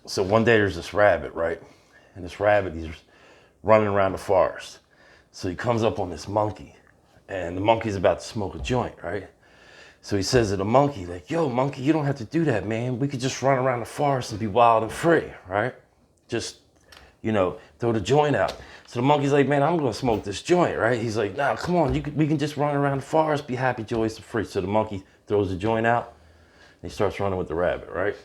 So one day there's this rabbit, right? And this rabbit, he's running around the forest. So he comes up on this monkey, and the monkey's about to smoke a joint, right? So he says to the monkey, like, yo, monkey, you don't have to do that, man. We could just run around the forest and be wild and free, right? Just, throw the joint out. So the monkey's like, man, I'm gonna smoke this joint, right? He's like, nah, come on, we can just run around the forest, be happy, joyous, and free. So the monkey throws the joint out, and he starts running with the rabbit, right?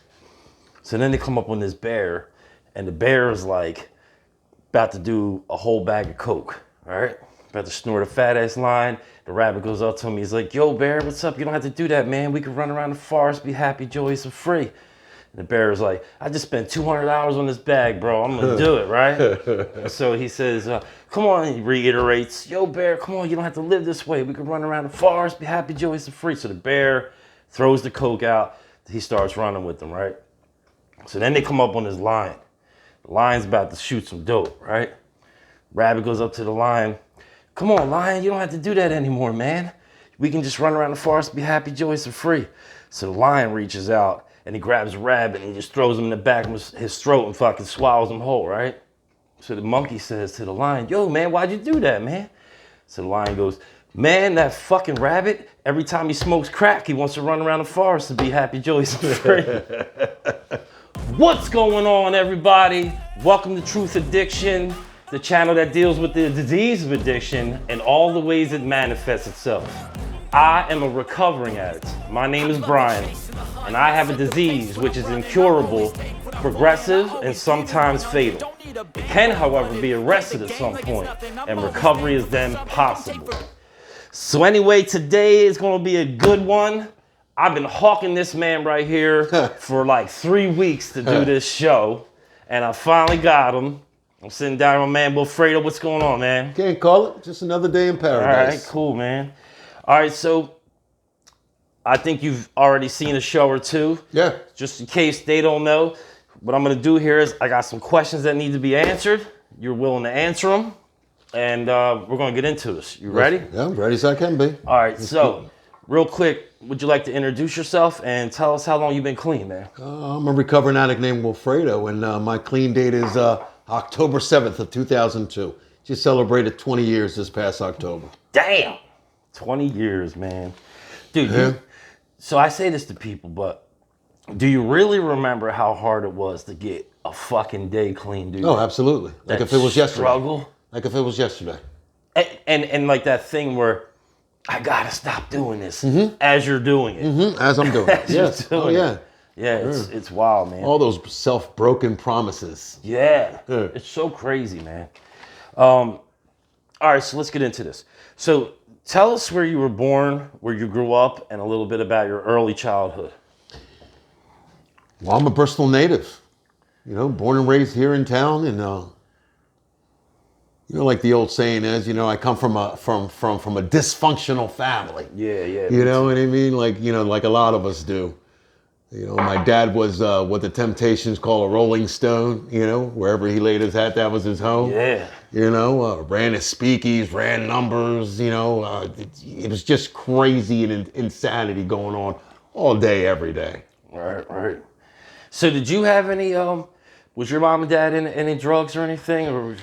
So then they come up on this bear, and the bear is like about to do a whole bag of coke, all right? About to snort a fat ass line. The rabbit goes up to him. He's like, yo, bear, what's up? You don't have to do that, man. We can run around the forest, be happy, joyous, and free. And the bear is like, I just spent $200 on this bag, bro. I'm gonna do it, right? So he says, come on, he reiterates, yo, bear, come on, you don't have to live this way. We can run around the forest, be happy, joyous, and free. So the bear throws the coke out. He starts running with them, right? So then they come up on this lion. The lion's about to shoot some dope, right? Rabbit goes up to the lion. Come on, lion, you don't have to do that anymore, man. We can just run around the forest, be happy, joyous, and free. So the lion reaches out and he grabs the rabbit and he just throws him in the back of his throat and fucking swallows him whole, right? So the monkey says to the lion, yo, man, why'd you do that, man? So the lion goes, man, that fucking rabbit, every time he smokes crack, he wants to run around the forest and be happy, joyous, and free. What's going on, everybody? Welcome to TruthAddiction, the channel that deals with the disease of addiction and all the ways it manifests itself. I am a recovering addict. My name is Brian, and I have a disease which is incurable, progressive, and sometimes fatal. It can, however, be arrested at some point, and recovery is then possible. So anyway, today is going to be a good one. I've been hawking this man right here for like 3 weeks to do this show, and I finally got him. I'm sitting down with my man Wilfredo. What's going on, man? Can't call it. Just another day in paradise. All right, cool, man. All right, so I think you've already seen a show or two. Yeah. Just in case they don't know, what I'm going to do here is I got some questions that need to be answered. You're willing to answer them, and we're going to get into this. You ready? Yeah, I'm ready as I can be. All right, so real quick, would you like to introduce yourself and tell us how long you've been clean, man? I'm a recovering addict named Wilfredo, and my clean date is October 7th of 2002. Just celebrated 20 years this past October. Damn! 20 years, man. Dude, Yeah. So I say this to people, but do you really remember how hard it was to get a fucking day clean, dude? Oh, absolutely. Like if it was yesterday. Struggle. Like if it was yesterday. And like that thing where I gotta stop doing this as you're doing it. As I'm doing it. Yes. doing Oh, yeah. it. Yeah, it's wild, man. All those self-broken promises. Yeah, Yeah. it's so crazy, man. All right, so let's get into this. So tell us where you were born, where you grew up, and a little bit about your early childhood. Well, I'm a Bristol native. Born and raised here in town, and like the old saying is, I come from a dysfunctional family. Yeah. You know what I mean? Like a lot of us do. My dad was what the Temptations call a rolling stone. Wherever he laid his hat, that was his home. Yeah. Ran his speakeasies, ran numbers. It was just crazy and insanity going on all day, every day. Right. So did you have any, was your mom and dad in any drugs or anything? Or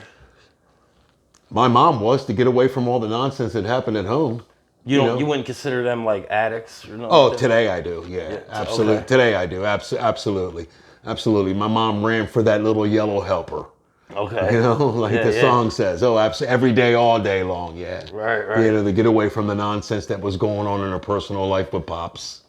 My mom was, to get away from all the nonsense that happened at home. you wouldn't consider them like addicts or nothing? Oh, today I do. Yeah, absolutely. okay. Today I do. Absolutely. My mom ran for that little yellow helper. Okay. Like Yeah, the yeah. song says. Oh, every day, all day long. Yeah. Right. To get away from the nonsense that was going on in her personal life with pops.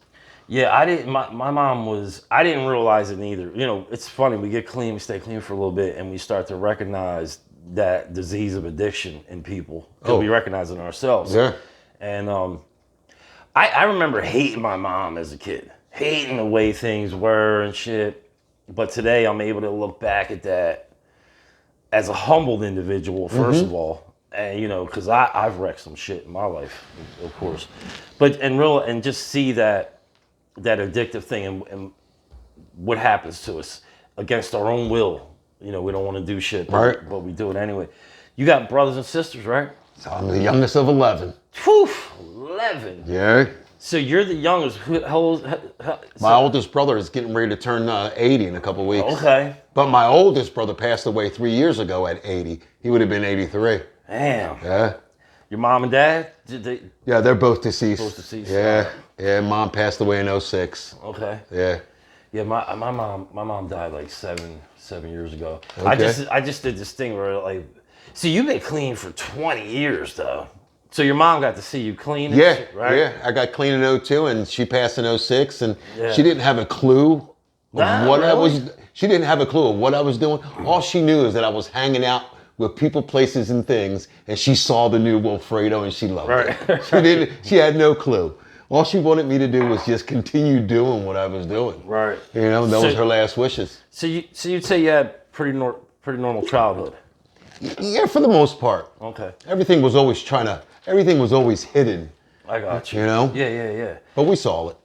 Yeah, I didn't. My mom was. I didn't realize it neither. It's funny. We get clean, we stay clean for a little bit, and we start to recognize that disease of addiction in people because we recognize it in ourselves. Yeah. And I remember hating my mom as a kid, hating the way things were and shit. But today I'm able to look back at that as a humbled individual, first of all, and because I've wrecked some shit in my life, of course, but and just see that addictive thing and what happens to us against our own will. We don't want to do shit, but we do it anyway. You got brothers and sisters, right? So I'm the youngest of 11. Whew, 11. Yeah. So you're the youngest. How old? My oldest brother is getting ready to turn 80 in a couple weeks. Okay. But my oldest brother passed away 3 years ago at 80. He would have been 83. Damn. Yeah. Your mom and dad? Did they? Yeah, they're both deceased. Both deceased. Yeah. Yeah, mom passed away in 06. Okay. Yeah. Yeah, my mom died like seven years ago. Okay. I just did this thing where like, see, you've been clean for 20 years though. So your mom got to see you clean and Yeah, shit, right? yeah. I got clean in 02 and she passed in 06 and Yeah. she didn't have a clue of what I really? was. She didn't have a clue of what I was doing. All she knew is that I was hanging out with people, places, and things, and she saw the new Wilfredo and she loved it. She had no clue. All she wanted me to do was just continue doing what I was doing. Right. You know, that was her last wishes. So you'd say you had pretty normal childhood. Yeah, for the most part. Okay. Everything was always hidden. I got you. You know? Yeah. But we saw it.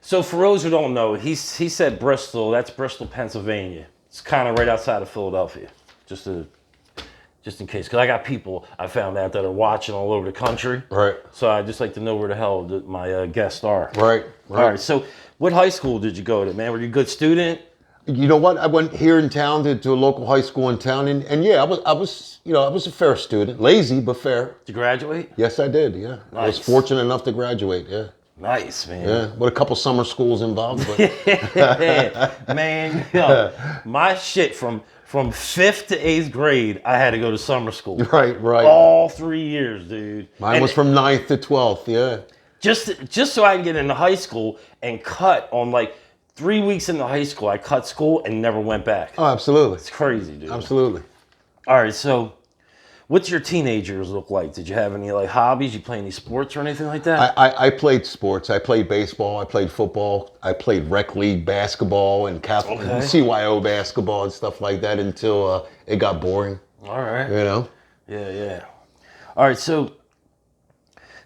So for those who don't know, he said Bristol. That's Bristol, Pennsylvania. It's kind of right outside of Philadelphia. Just in case, because I got people I found out that are watching all over the country. Right. So I just like to know where the hell my guests are. Right. All right. So what high school did you go to, man? Were you a good student? You know what? I went here in town to a local high school in town, and yeah, I was a fair student, lazy but fair. Did you graduate? Yes, I did. Yeah, Nice. I was fortunate enough to graduate. Yeah. Nice, man. Yeah, with a couple summer schools involved. But Man, yo, my shit from 5th to 8th grade, I had to go to summer school. right. All 3 years, dude. Mine was from 9th to 12th. Yeah. Just so I can get into high school and cut on like 3 weeks into high school, I cut school and never went back. Oh, absolutely. It's crazy, dude. Absolutely. All right, so what's your teenagers look like? Did you have any like hobbies? You play any sports or anything like that? I played sports. I played baseball. I played football. I played rec league basketball and Catholic CYO basketball and stuff like that until it got boring. All right. You know. Yeah. All right, so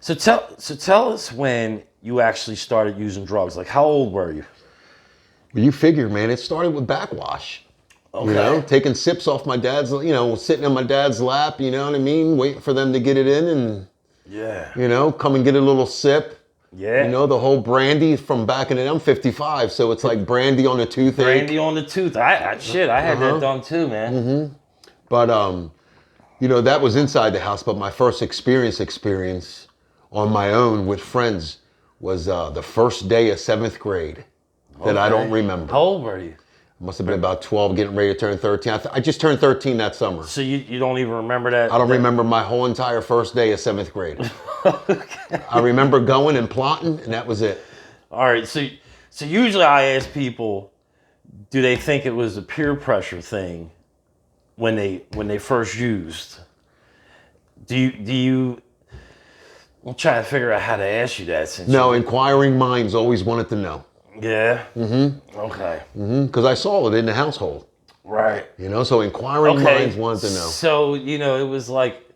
tell us when you actually started using drugs. Like, how old were you? Well, you figure, man, it started with backwash. Okay. You know, taking sips off my dad's, sitting on my dad's lap, you know what I mean? Waiting for them to get it in and, come and get a little sip. Yeah. You know, the whole brandy from back in the day. I'm 55, so it's like brandy on the toothache. Brandy on the tooth. I had that done too, man. Mm-hmm. But, that was inside the house. But my first experience on my own with friends was the first day of 7th grade that I don't remember. How old were you? Must have been about 12, getting ready to turn 13. I just turned 13 that summer. So you don't even remember that? I don't remember my whole entire first day of 7th grade. Okay. I remember going and plotting, and that was it. All right, so usually I ask people, do they think it was a peer pressure thing when they first used? Do you? I'm trying to figure out how to ask you that. Since inquiring minds always wanted to know. Yeah. Mm-hmm. Okay. Because I saw it in the household. Right. So inquiring minds wanted to know. So, it was like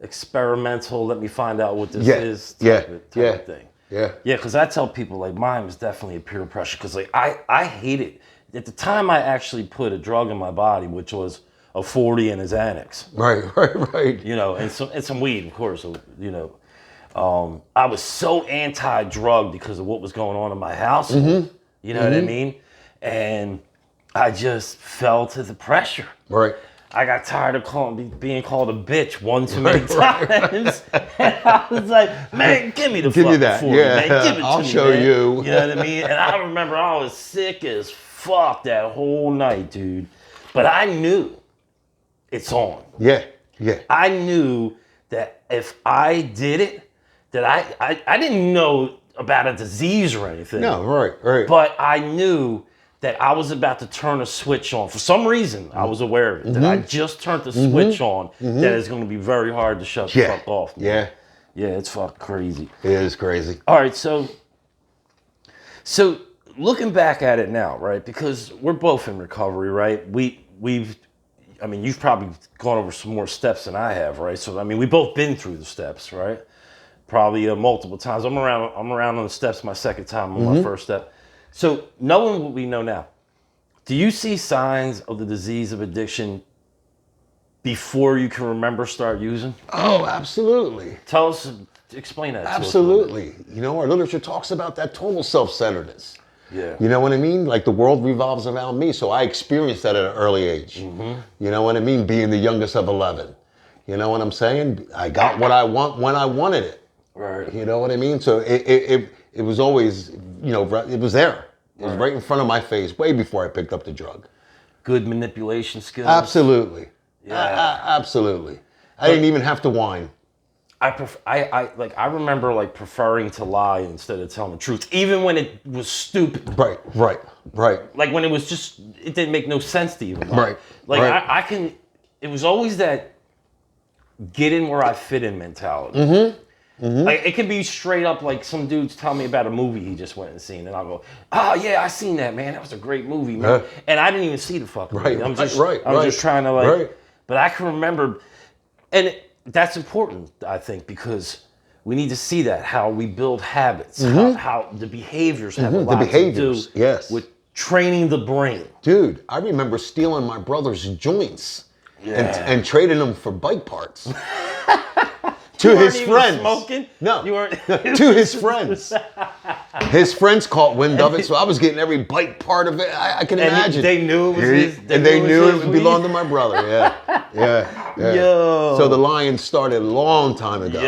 experimental, let me find out what this is type of thing. Yeah. Yeah, because I tell people, like, mine was definitely a peer pressure. Because, like, I hate it. At the time, I actually put a drug in my body, which was a 40 and a Xanax. Right. And some weed, of course, I was so anti-drug because of what was going on in my house. Mm-hmm. You know what I mean? And I just fell to the pressure. Right. I got tired of being called a bitch one too many times. And I was like, man, give me the fucking 40, man. Give it to I'll me, show man. you. You know what I mean? And I remember I was sick as fuck that whole night, dude. But I knew it's on. Yeah. I knew that if I did it, that I didn't know about a disease or anything. No, right. But I knew that I was about to turn a switch on. For some reason, I was aware of it. That I just turned the switch on that is going to be very hard to shut the fuck off. Man. Yeah, it's fucking crazy. It is crazy. All right, so looking back at it now, right? Because we're both in recovery, right? You've probably gone over some more steps than I have, right? So, we've both been through the steps, right? Probably multiple times. I'm around on the steps my second time on my first step. So knowing what we know now, do you see signs of the disease of addiction before you can remember start using? Oh, absolutely. Tell us Explain that to us a little Absolutely. You know, our literature talks about that total self-centeredness. bit. Yeah. You know what I mean? Like the world revolves around me. So I experienced that at an early age. You know what I mean? Being the youngest of 11. You know what I'm saying? I got what I want when I wanted it. Right. You know what I mean? So it was always, you know, it was there. It was right in front of my face way before I picked up the drug. Good manipulation skills. Absolutely. Yeah. Absolutely. I didn't even have to whine. I remember like preferring to lie instead of telling the truth, even when it was stupid. Right. Like when it didn't make no sense to even lie. Right. Like Right. it was always that get in where I fit in mentality. Like it can be straight up like some dudes tell me about a movie he just went and seen, and I'll go, "Oh yeah, I seen that, man. That was a great movie, man." Yeah. And I didn't even see the fucking movie. I'm just trying to like. Right. But I can remember, and that's important, I think, because we need to see that how we build habits, how the behaviors have a lot to do yes. with training the brain. Dude, I remember stealing my brother's joints and trading them for bike parts. To his friends. Smoking? No. You weren't. To his friends. His friends caught wind of it, so I was getting every bite part of it. I can imagine. They knew it was his. They knew it belonged to my brother. Yeah. Yo. So the lion started a long time ago.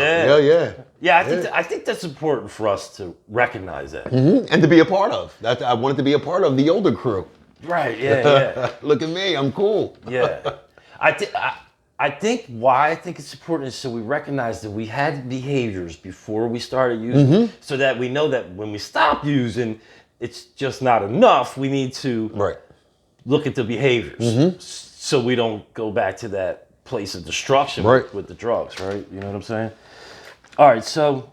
Yeah, I think that's important for us to recognize that. And to be a part of. That I wanted to be a part of the older crew. Right. Yeah. Look at me, I'm cool. Yeah. I think why I think it's important is so we recognize that we had behaviors before we started using, so that we know that when we stop using, it's just not enough. We need to look at the behaviors so we don't go back to that place of destruction with the drugs, right? You know what I'm saying? All right, so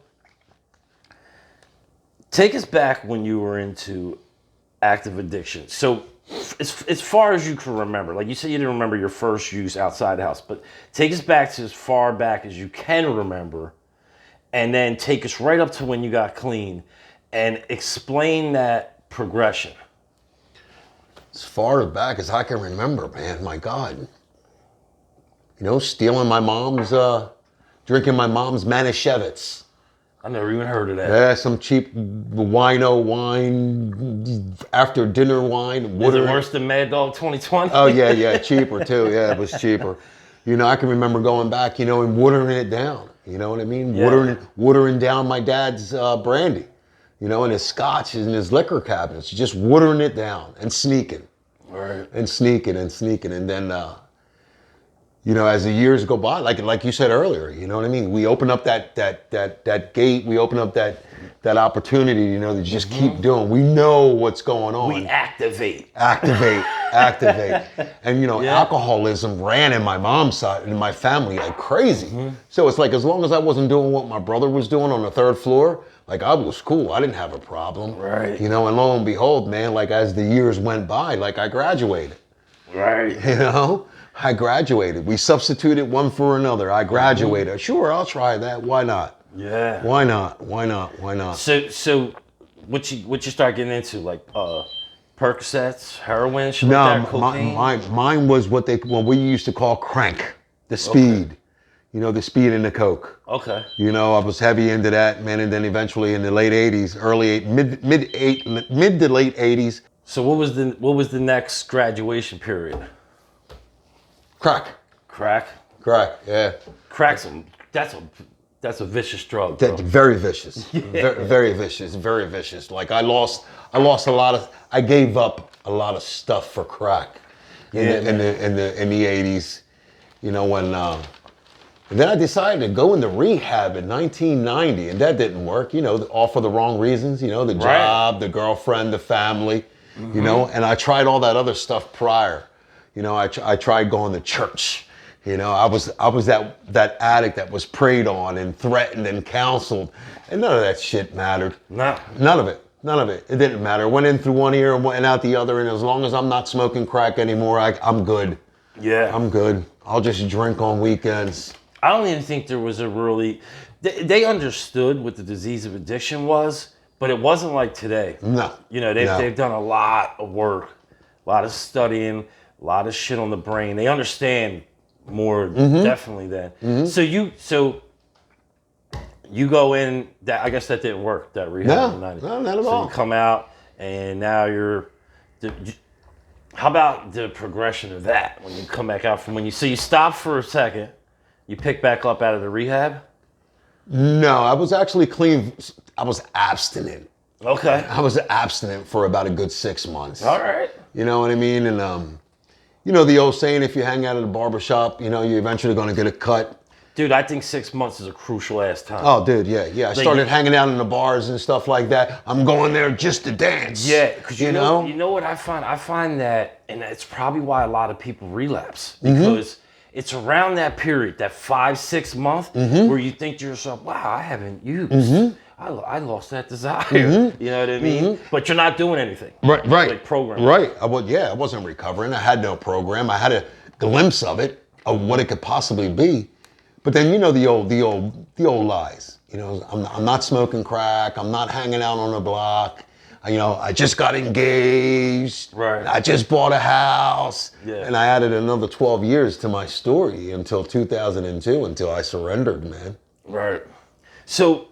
take us back when you were into active addiction. So as far as you can remember, like you said, you didn't remember your first use outside the house, but take us back to as far back as you can remember, and then take us right up to when you got clean, and explain that progression. As far back as I can remember, man, my God. You know, stealing my mom's, drinking my mom's Manischewitz. I never even heard of that. Yeah, some cheap wino wine, after dinner wine. Is it worse than Mad Dog 2020? Oh, yeah, cheaper too. Yeah, it was cheaper. You know, I can remember going back, you know, and watering it down. You know what I mean? Yeah. Watering down my dad's brandy, you know, and his scotch and his liquor cabinets, just watering it down and sneaking. Right. And sneaking. And then, you know, as the years go by, like you said earlier, you know what I mean? We open up that gate, we open up that opportunity, you know, to just keep doing. We know what's going on. We activate. And, you know, alcoholism ran in my mom's side, in my family, like crazy. So it's like, as long as I wasn't doing what my brother was doing on the third floor, like I was cool. I didn't have a problem. Right. You know, and lo and behold, man, like as the years went by, like I graduated. Right. You know? I graduated. We substituted one for another. I graduated. Sure, I'll try that. Why not? Yeah. Why not? So what you start getting into, like Percocets, heroin, shit No, like that, cocaine? mine was what we used to call crank, the speed. Okay. You know, the speed in the coke. Okay. You know, I was heavy into that, man, and then eventually in the late '80s, mid to late '80s. So what was the next graduation period? Crack. Yeah. Crack's that's a vicious drug. That's very vicious. Very vicious. Like I lost a lot of. I gave up a lot of stuff for crack in the '80s. You know when. And then I decided to go into rehab in 1990, and that didn't work. You know, all for the wrong reasons. You know, the job, the girlfriend, the family. You know, and I tried all that other stuff prior. You know, I tried going to church. You know, I was that addict that was preyed on and threatened and counseled, and none of that shit mattered. No. None of it. It didn't matter. Went in through one ear and went out the other, and as long as I'm not smoking crack anymore, I'm good. Yeah. I'm good. I'll just drink on weekends. I don't even think there was a really... They understood what the disease of addiction was, but it wasn't like today. No. You know, they've done a lot of work, a lot of studying, a lot of shit on the brain. They understand more definitely than. So you go in, I guess that didn't work, that rehab. No, not at so all. you come out, and now how about the progression of that when you come back out from so you stop for a second, you pick back up out of the rehab? No, I was actually clean. I was abstinent. Okay. I was abstinent for about a good 6 months. All right. You know what I mean? And, you know, the old saying, if you hang out at a barbershop, you know, you're eventually going to get a cut. Dude, I think 6 months is a crucial ass time. Oh, dude, yeah. I started hanging out in the bars and stuff like that. I'm going there just to dance. Yeah, because you know what I find? I find that, and it's probably why a lot of people relapse, because it's around that period, that 5-6 month, where you think to yourself, wow, I haven't used. I lost that desire. You know what I mean? But you're not doing anything. Right. Like program. Right. I wasn't recovering. I had no program. I had a glimpse of what it could possibly be. But then, you know, the old lies. You know, I'm not smoking crack. I'm not hanging out on the block. You know, I just got engaged. Right. I just bought a house. Yeah. And I added another 12 years to my story until 2002, until I surrendered, man. Right. So,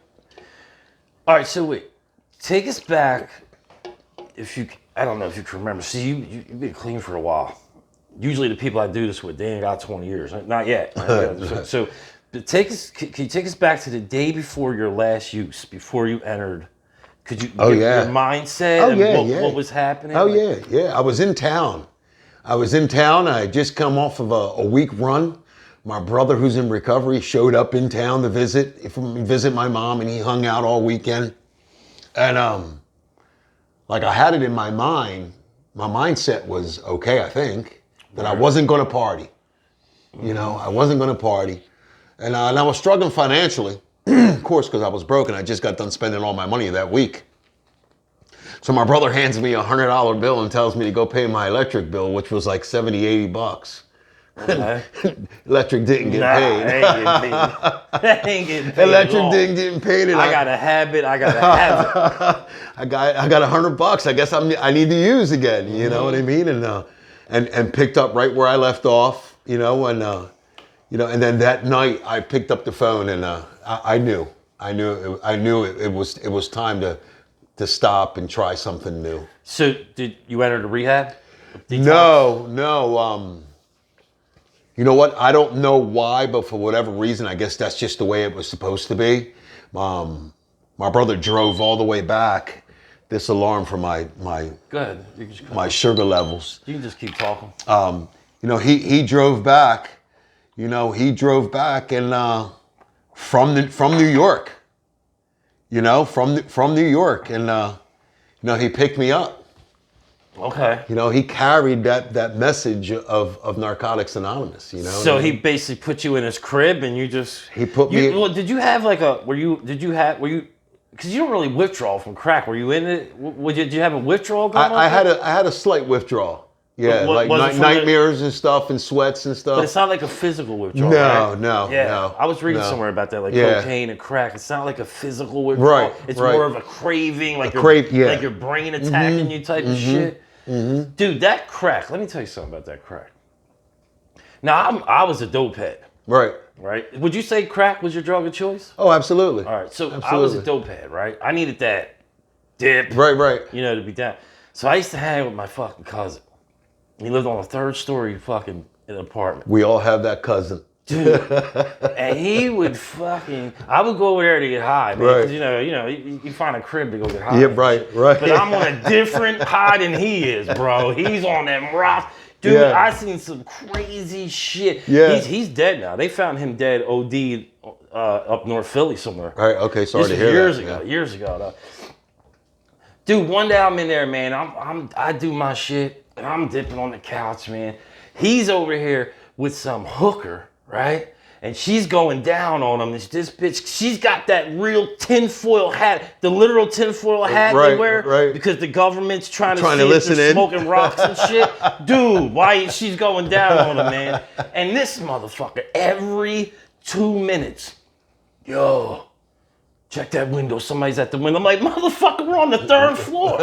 all right. So wait, take us back. I don't know if you can remember. See, you've been clean for a while. Usually the people I do this with, they ain't got 20 years. Not yet. So can you take us back to the day before your last use, before you entered? Could you give your mindset what was happening? Yeah. I was in town. I had just come off of a week run. My brother, who's in recovery, showed up in town to visit my mom, and he hung out all weekend. And like I had it in my mind, my mindset was okay, I think. That I wasn't going to party. You know, I wasn't going to party. And I was struggling financially, of course, because I was broke and I just got done spending all my money that week. So my brother hands me a $100 bill and tells me to go pay my electric bill, which was like $70-$80. Okay. Electric didn't get paid. That ain't getting paid. Electric didn't get paid. And I got a habit. I got $100. I guess I need to use again. You know what I mean? And picked up right where I left off, you know, and then that night I picked up the phone and I knew it was time to stop and try something new. So did you enter the rehab? No. You know what? I don't know why, but for whatever reason, I guess that's just the way it was supposed to be. My brother drove all the way back. This alarm for my Go ahead. You can just my sugar levels. You can just keep talking. You know, he drove back. You know, he drove back and from New York. You know, from New York, and you know, he picked me up. Okay. You know, he carried that message of Narcotics Anonymous. You know. So he basically put you in his crib, and He put me. Well, did you have like a? Were you? Because you don't really withdraw from crack. Were you in it? Did you have a withdrawal going on? I had a slight withdrawal. Yeah, like nightmares and stuff and sweats and stuff. But it's not like a physical withdrawal. No. I was reading somewhere about that, like cocaine and crack. It's not like a physical withdrawal. Right. It's more of a craving, like like your brain attacking you type of shit. Mm-hmm. Dude, that crack. Let me tell you something about that crack. Now, I was a dope head. Right? Would you say crack was your drug of choice? Oh, absolutely. All right, so I was a dope head, right? I needed that dip. Right. You know, to be down. So I used to hang with my fucking cousin. He lived on a 3rd story fucking apartment. We all have that cousin. Dude. And he would I would go over there to get high, man. Right. You know, you find a crib to go get high. Yeah, right. But I'm on a different high than he is, bro. He's on them rocks. Dude, I seen some crazy shit. Yeah. He's dead now. They found him dead, OD, up North Philly somewhere. All right, okay, sorry to hear that. Years ago, though. Dude, one day I'm in there, man. I do my shit, and I'm dipping on the couch, man. He's over here with some hooker, right? And she's going down on him. This bitch, she's got that real tinfoil hat, the literal tinfoil hat they wear, because the government's trying to see if they're smoking rocks and shit. Dude, why she's going down on him, man? And this motherfucker, every 2 minutes, yo, check that window. Somebody's at the window. I'm like, motherfucker, we're on the 3rd floor.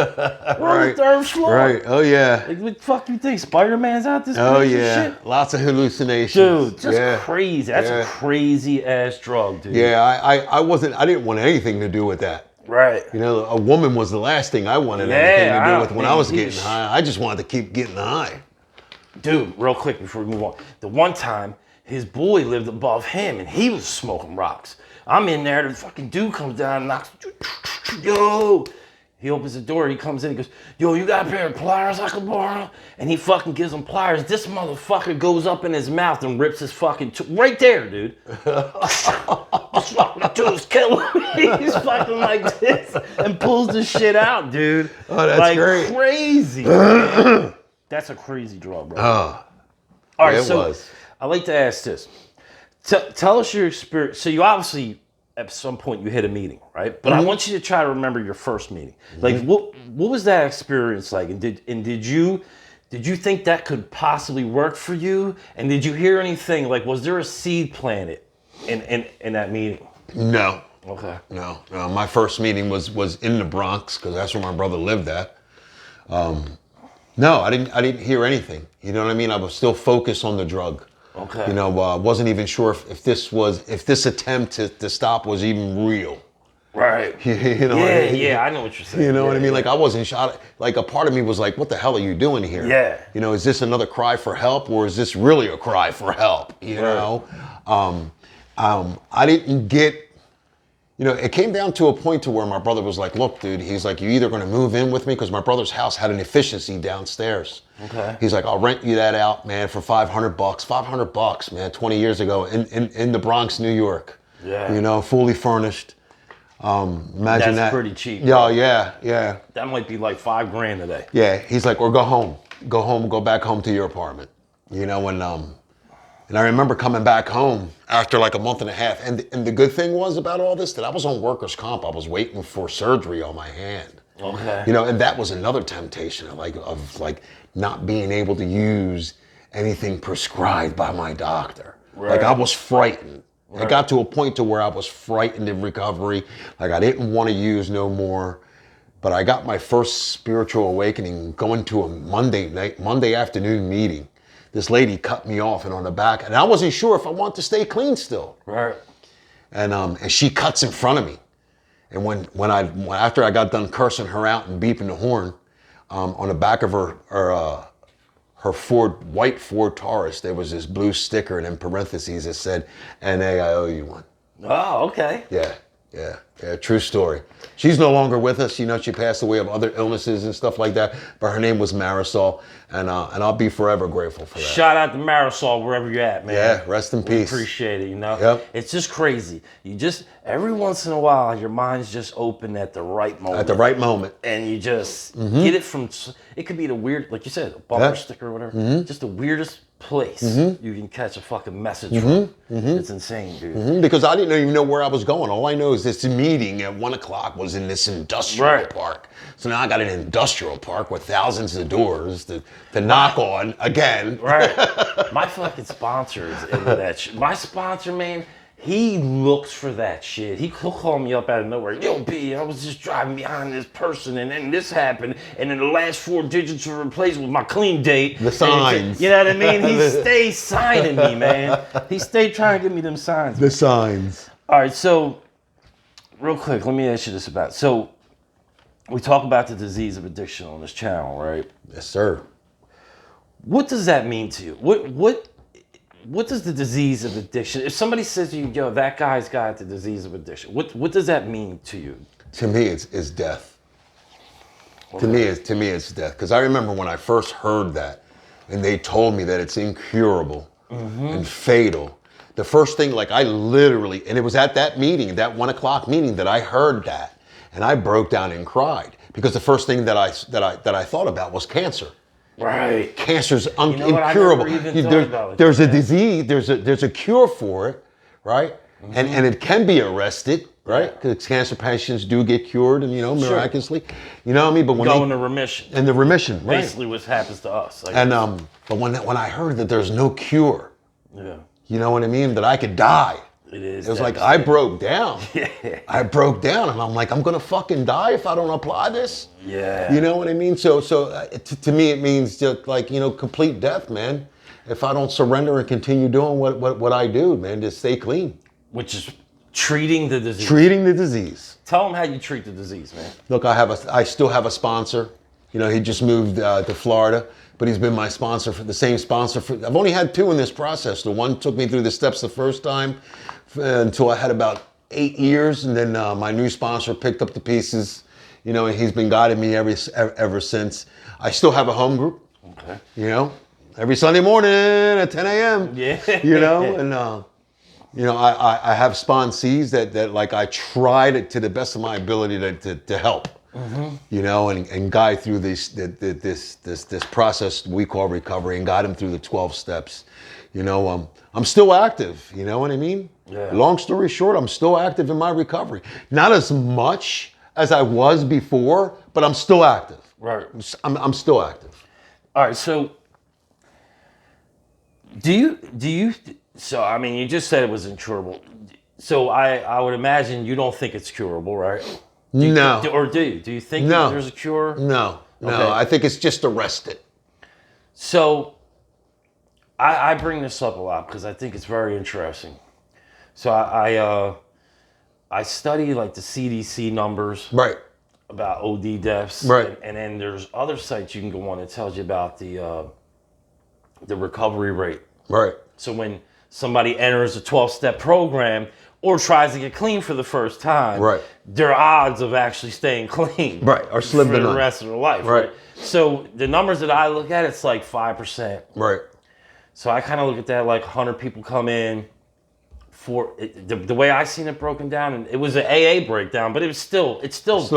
We're on the 3rd floor. Right. Oh yeah. Like, what the fuck you think? Spider-Man's out this Oh bitch and yeah. shit? Lots of hallucinations. Dude, just yeah. crazy. That's a crazy ass drug, dude. Yeah, I didn't want anything to do with that. Right. You know, a woman was the last thing I wanted anything to do with when I was getting high. I just wanted to keep getting high. Dude, real quick before we move on. The one time, his boy lived above him and he was smoking rocks. I'm in there, the fucking dude comes down and knocks, yo. He opens the door, he comes in, he goes, yo, you got a pair of pliers I can borrow? And he fucking gives him pliers. This motherfucker goes up in his mouth and rips his fucking, right there, dude. This fucking dude's killing me. He's fucking like this and pulls the shit out, dude. Oh, that's like, great. Crazy. That's a crazy drug, bro. Oh, all right, it so was. I like to ask this. Tell us your experience. So you obviously, at some point, you hit a meeting, right? But I want you to try to remember your first meeting. Like, what was that experience like? And did you think that could possibly work for you? And did you hear anything? Like, was there a seed planted in that meeting? No. Okay. No. My first meeting was in the Bronx because that's where my brother lived at. No, I didn't hear anything. You know what I mean? I was still focused on the drug. Okay. You know, wasn't even sure if this attempt to stop was even real. Right. You know what I mean? Yeah, I know what you're saying. You know what I mean? Like I wasn't shot. Like a part of me was like, "What the hell are you doing here?" Yeah. You know, is this another cry for help, or is this really a cry for help? You know, I didn't get. You know, it came down to a point to where my brother was like, "Look, dude," he's like, "You're either going to move in with me because my brother's house had an efficiency downstairs." Okay. He's like, "I'll rent you that out, man, for $500. $500, man, 20 years ago in the Bronx, New York. Yeah. You know, fully furnished. Imagine That's that. pretty cheap. Yeah. That might be like $5,000 today. Yeah. He's like, or go home, go back home to your apartment. You know, and I remember coming back home after like a month and a half. And the good thing was about all this that I was on workers' comp. I was waiting for surgery on my hand. Okay. You know, and that was another temptation of not being able to use anything prescribed by my doctor. Right. Like I was frightened. Right. It got to a point to where I was frightened in recovery. Like I didn't want to use no more. But I got my first spiritual awakening going to a Monday afternoon meeting. This lady cut me off and on the back, and I wasn't sure if I wanted to stay clean still. Right. And she cuts in front of me. And when after I got done cursing her out and beeping the horn, on the back of her white Ford Taurus, there was this blue sticker, and in parentheses it said, "N.A. I owe you one." Oh, okay. Yeah. True story. She's no longer with us. You know, she passed away of other illnesses and stuff like that. But her name was Marisol, and I'll be forever grateful for that. Shout out to Marisol wherever you're at, man. Yeah, rest in peace. Appreciate it. You know. Yep. It's just crazy. You just every once in a while, your mind's just open at the right moment. At the right moment. And you just get it from. It could be the weird, like you said, a bumper sticker or whatever. Just the weirdest place you can catch a fucking message from. It's insane, dude. Because I didn't even know where I was going. All I know is this meeting at 1 o'clock was in this industrial park. So now I got an industrial park with thousands of doors to knock on again. Right. My fucking sponsor is into that shit. My sponsor, man, he looks for that shit. He'll call me up out of nowhere. Yo, B, I was just driving behind this person and then this happened. And then the last 4 digits were replaced with my clean date. The signs. You know what I mean? He stays signing me, man. He stayed trying to give me them signs. The signs. All right, so real quick, let me ask you this about. So we talk about the disease of addiction on this channel, right? Yes, sir. What does that mean to you? What does the disease of addiction? If somebody says to you, "Yo, that guy's got the disease of addiction," what does that mean to you? To me, it's death. Okay. To me, it's death. Because I remember when I first heard that, and they told me that it's incurable and fatal. The first thing, like I literally, and it was at that meeting, that 1 o'clock meeting, that I heard that, and I broke down and cried because the first thing that I thought about was cancer. Right. Cancer's incurable. There's a disease. There's a cure for it, right? And it can be arrested, right? Because cancer patients do get cured, and miraculously, you know what I mean. But when go into remission. In the remission, right? Basically, what happens to us. But when I heard that there's no cure, yeah, you know what I mean, that I could die, It is. It was like I broke down. I broke down, and I'm like, I'm gonna fucking die if I don't apply this. Yeah. You know what I mean? So to me, it means just like, you know, complete death, man. If I don't surrender and continue doing what I do, man, just stay clean. Which is treating the disease. Treating the disease. Tell them how you treat the disease, man. Look, I still have a sponsor. You know, he just moved to Florida, but he's been my sponsor for the same sponsor for. I've only had 2 in this process. The one took me through the steps the first time until I had about 8 years, and then my new sponsor picked up the pieces. You know, and he's been guiding me ever since. I still have a home group. Okay. You know, every Sunday morning at 10 a.m. Yeah. You know, and you know, I have sponsees that like I tried to the best of my ability to help. Mm-hmm. You know, and guide through this process we call recovery, and guide them through the 12 steps. You know, I'm still active. You know what I mean? Yeah. Long story short, I'm still active in my recovery. Not as much as I was before, but I'm still active. Right. I'm still active. All right. So, do you? So, I mean, you just said it was incurable. So, I would imagine you don't think it's curable, right? No. Or do you? Do you think there's a cure? No. Okay. I think it's just arrested. So, I bring this up a lot because I think it's very interesting. So, I study like the CDC numbers. Right. About OD deaths. Right. And then there's other sites you can go on that tells you about the recovery rate. Right. So when somebody enters a 12-step program or tries to get clean for the first time, right, their odds of actually staying clean, right, are slim for to the none. rest of their life. Right. So the numbers that I look at, it's like 5%. Right. So I kind of look at that like 100 people come in. For the way I seen it broken down, and it was an AA breakdown, but it's still a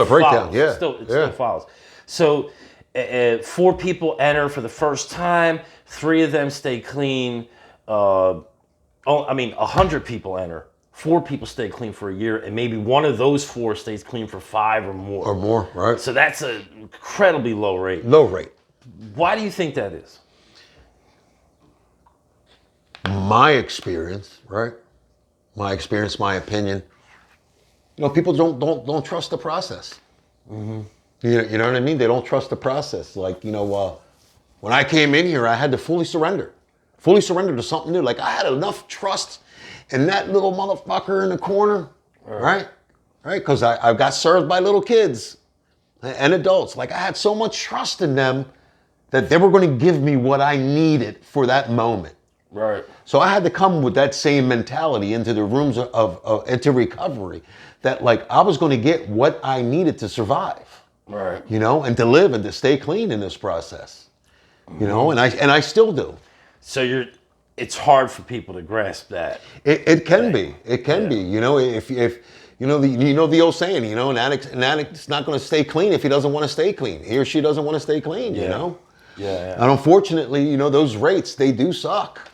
breakdown. follows. Yeah, it still follows. So 4 people enter for the first time, 3 of them stay clean. 100 people enter, 4 people stay clean for a year, and maybe one of those 4 stays clean for 5 or more. Or more, right? So that's an incredibly low rate. Low rate. Why do you think that is? My experience, right? My experience, my opinion. You know, people don't trust the process. Mm-hmm. You know what I mean? They don't trust the process. Like, you know, when I came in here, I had to fully surrender to something new. Like, I had enough trust in that little motherfucker in the corner, right? Because I got served by little kids and adults. Like, I had so much trust in them that they were going to give me what I needed for that moment. Right. So I had to come with that same mentality into the rooms into recovery, that like I was going to get what I needed to survive, right? You know, and to live and to stay clean in this process, you know, and I still do. So it's hard for people to grasp that. It can be, you know, if you know the old saying, you know, an addict's not going to stay clean if he doesn't want to stay clean. He or she doesn't want to stay clean, you know. Yeah. And unfortunately, you know, those rates, they do suck.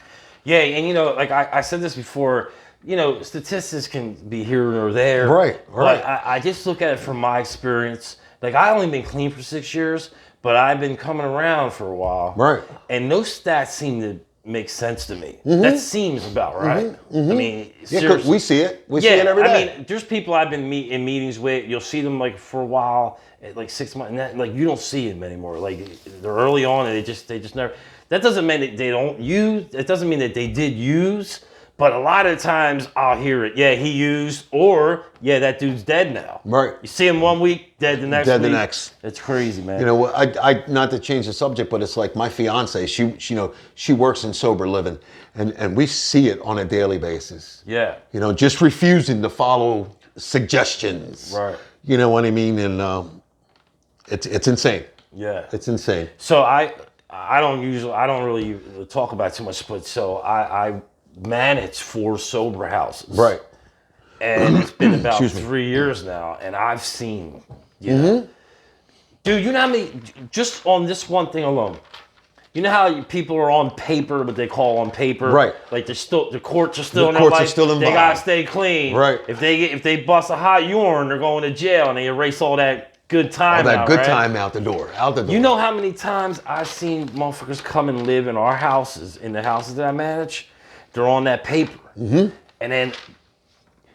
Yeah, and you know, like I said this before, you know, statistics can be here or there. Right. But I just look at it from my experience. Like, I only been clean for 6 years, but I've been coming around for a while. Right. And those stats seem to make sense to me. Mm-hmm. That seems about right. Mm-hmm. Mm-hmm. I mean, seriously. We see it. We see it every day. I mean, there's people I've been in meetings with. You'll see them like for a while, like 6 months, and that, like you don't see them anymore. Like they're early on, and they just never. That doesn't mean that they don't use. It doesn't mean that they did use. But a lot of times I'll hear it. Yeah, he used, or yeah, that dude's dead now. Right. You see him one week, dead the next week. Dead the next. It's crazy, man. You know, I not to change the subject, but it's like my fiance. She works in sober living, and we see it on a daily basis. Yeah. You know, just refusing to follow suggestions. Right. You know what I mean? And it's insane. Yeah. It's insane. So I don't really talk about it too much, but so I manage 4 sober houses. Right. And it's been about 3 years now, and I've seen, dude, you know how many, just on this one thing alone, you know how people are on paper, what they call on paper? Right. Like the courts are still, the courts are still involved. They gotta stay clean. Right. If they bust a hot urine, they're going to jail, and they erase all that good time All that out, good right? time out the door. You know how many times I've seen motherfuckers come and live in our houses, in the houses that I manage? They're on that paper. Mm-hmm. And then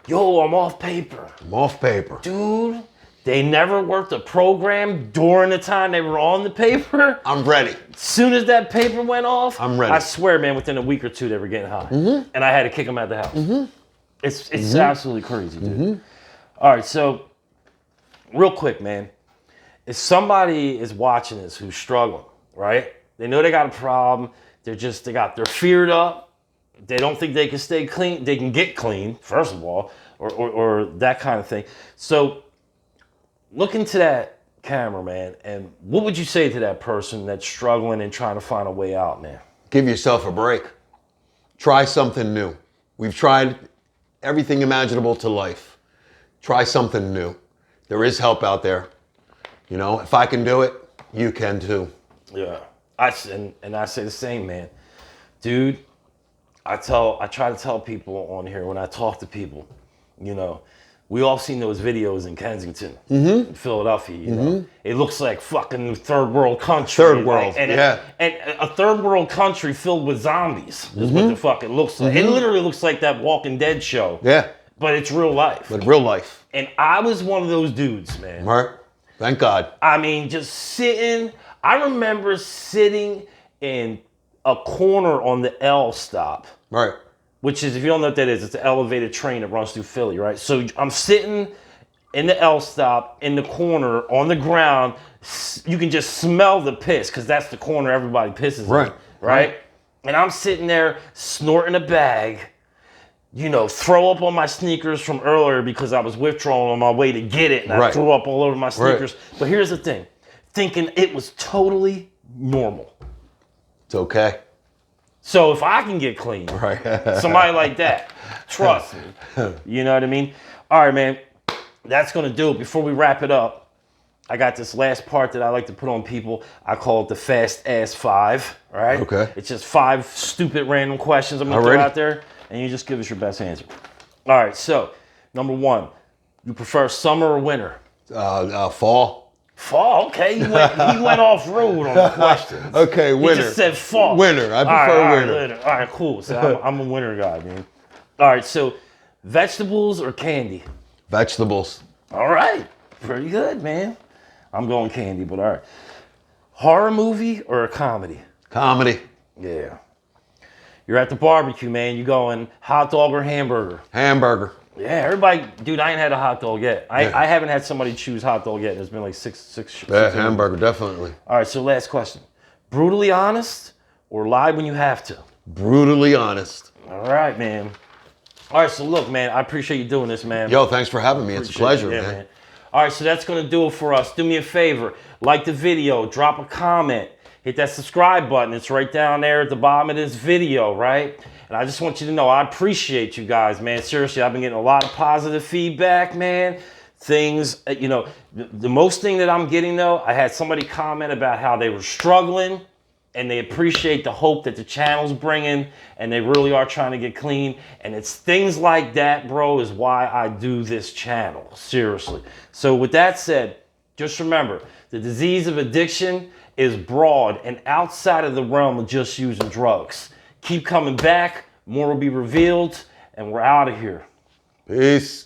Yo, I'm off paper. I'm off paper. Dude, they never worked a program during the time they were on the paper. I'm ready. As soon as that paper went off, I'm ready. I swear, man, within a week or two, they were getting high. And I had to kick them out of the house. It's absolutely crazy, dude. All right, so real quick, man. If somebody is watching this who's struggling, right? They know they got a problem. They're feared up. They don't think they can stay clean. They can get clean, first of all, or that kind of thing. So look into that camera, man, and what would you say to that person that's struggling and trying to find a way out, man? Give yourself a break. Try something new. We've tried everything imaginable to life. Try something new. There is help out there. You know, if I can do it, you can too. Yeah. I say the same, man. Dude, I try to tell people on here when I talk to people, you know, we all seen those videos in Kensington, in Philadelphia, you know. It looks like fucking third world country. Third world, and yeah. And a third world country filled with zombies is what the fuck it looks like. It literally looks like that Walking Dead show. Yeah. But it's real life. But real life. And I was one of those dudes, man. Right. Thank God. I mean, just sitting. I remember sitting in a corner on the L stop. Right. Which is, if you don't know what that is, it's an elevated train that runs through Philly, right? So I'm sitting in the L stop in the corner on the ground. You can just smell the piss because that's the corner everybody pisses in, right? And I'm sitting there snorting a bag, you know, throw up on my sneakers from earlier because I was withdrawing on my way to get it, and I threw up all over my sneakers. But here's the thing, thinking it was totally normal. It's okay. So if I can get clean, somebody like that, trust me. You know what I mean? All right, man. That's going to do it. Before we wrap it up, I got this last part that I like to put on people. I call it the Fast Ass 5, right? Okay. It's just 5 stupid random questions I'm going to throw out there, and you just give us your best answer. All right, so number 1, you prefer summer or winter? Fall. Fall, okay. He went off road on the questions. Okay, winter. He just said fall. Winter. I prefer winter. All right, cool. So I'm a winter guy, man. All right, so vegetables or candy? Vegetables. All right, pretty good, man. I'm going candy, but all right. Horror movie or a comedy? Comedy. Yeah. You're at the barbecue, man. You going hot dog or hamburger? Hamburger. Yeah, everybody, dude, I ain't had a hot dog yet. I haven't had somebody choose hot dog yet. It's been like six. Yeah, hamburger, definitely. All right, so last question. Brutally honest or lie when you have to? Brutally honest. All right, man. All right, so look, man, I appreciate you doing this, man. Yo, thanks for having me. It's a pleasure, man. All right, so that's going to do it for us. Do me a favor. Like the video. Drop a comment. Hit that subscribe button. It's right down there at the bottom of this video, right? And I just want you to know I appreciate you guys, man. Seriously, I've been getting a lot of positive feedback, man. Things, you know, the most thing that I'm getting, though, I had somebody comment about how they were struggling and they appreciate the hope that the channel's bringing and they really are trying to get clean. And it's things like that, bro, is why I do this channel. Seriously. So with that said, just remember, the disease of addiction is broad and outside of the realm of just using drugs. Keep coming back. More will be revealed. And we're out of here. Peace.